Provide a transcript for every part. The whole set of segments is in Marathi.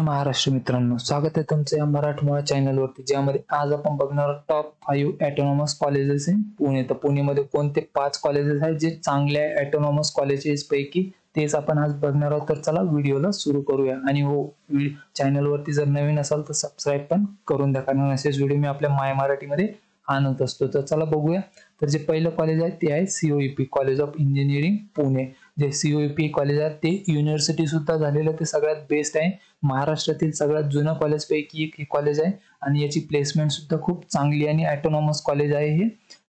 महाराष्ट्र मित्रांनो, स्वागत आहे तुमचं या मराठमोळा चॅनलवरती, ज्यामध्ये आज आपण बघणार आहोत top 5 autonomous colleges in Pune. तर पुणेमध्ये कोणते 5 कॉलेजेस आहेत जे चांगले आहे ऑटोनॉमस कॉलेजेस पैकी, तेच आपण आज बघणार आहोत. तर चला व्हिडिओला सुरू करूया. आणि हो, चॅनलवरती जर नवीन असाल तर सबस्क्राईब पण करून द्या, कारण असेच व्हिडिओ मी आपल्या माय मराठीमध्ये आणत असतो. तर चला बघूया. तर जे पहिलं कॉलेज आहे ते आहे COEP, college of engineering Pune. जे COEP कॉलेज आहे ते युनिव्हर्सिटी सुद्धा झालेलं, ते सगळ्यात बेस्ट आहे. महाराष्ट्रातील सगळ्यात जुनं कॉलेज पैकी एक हे कॉलेज आहे आणि याची प्लेसमेंट सुद्धा खूप चांगली आणि ऑटोनॉमस कॉलेज आहे हे.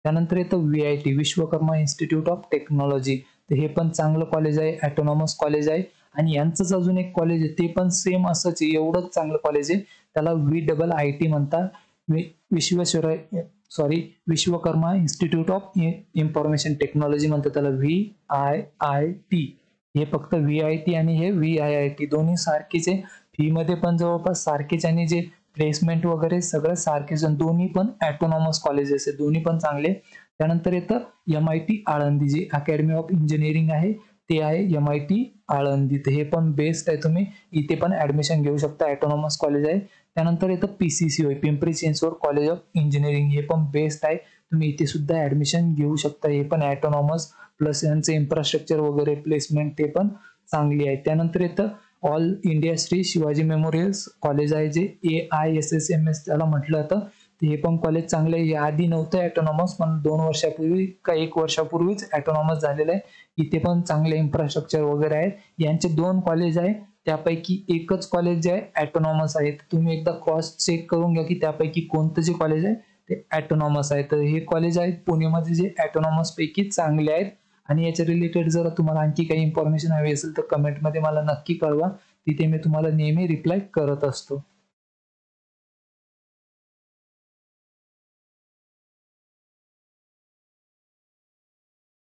त्यानंतर येतं VIT, Vishwakarma institute of technology. तर हे पण चांगलं कॉलेज आहे, ऑटोनॉमस कॉलेज आहे. आणि यांचंच अजून एक कॉलेज आहे, ते पण सेम असंच आहे, एवढंच चांगलं कॉलेज आहे. त्याला VIIT म्हणतात, Vishwakarma institute of information technology म्हणतात त्याला, VIIT. हे फक्त VIT आणि हे VIIT दोन्ही सारखेच आहे. फी मध्ये पण जवळपास सारखेच आणि जे प्लेसमेंट वगैरे सगळं सारखेच. दोन्ही पण ऑटोनॉमस कॉलेजेस आहे, दोन्ही पण चांगले. त्यानंतर येतं MIT आळंदी, जे अकॅडमी ऑफ इंजिनिअरिंग आहे ते आहे MIT आळंदी. तर हे पण बेस्ट आहे, तुम्ही इथे पण ऍडमिशन घेऊ शकता, ऑटोनॉमस कॉलेज आहे. त्यानंतर येतं PCCOI, Pimpri Chinchwad college of engineering. हे पण बेस्ट आहे, तुम्ही इथे सुद्धा ऍडमिशन घेऊ शकता. हे पण ऑटोनॉमस, प्लस यांचे इन्फ्रास्ट्रक्चर वगैरे प्लेसमेंट ते पण चांगली आहे. त्यानंतर येतं all India Shri Shivaji memorial college आहे, जे AISSMS त्याला म्हटलं जातं. हे पण कॉलेज चांगलं आहे. आधी नव्हतं ऑटोनॉमस, पण 2 वर्षापूर्वी का 1 वर्षापूर्वीच ऑटोनॉमस झालेलं आहे. इथे पण चांगले इन्फ्रास्ट्रक्चर वगैरे आहेत. यांचे 2 कॉलेज आहे, त्यापैकी एकच कॉलेज जे आहे ऑटोनॉमस आहे. तुम्ही एकदा क्रॉस चेक करून घ्या की त्यापैकी कोणतं जे कॉलेज आहे ते ऑटोनॉमस आहे. तर हे कॉलेज आहेत पुणेमध्ये जे ऑटोनॉमस पैकी चांगले आहेत. आणि याच्या रिलेटेड जर तुम्हाला आणखी काही इन्फॉर्मेशन हवी असेल तर कमेंटमध्ये मला नक्की कळवा, तिथे मी तुम्हाला नेहमी रिप्लाय करत असतो.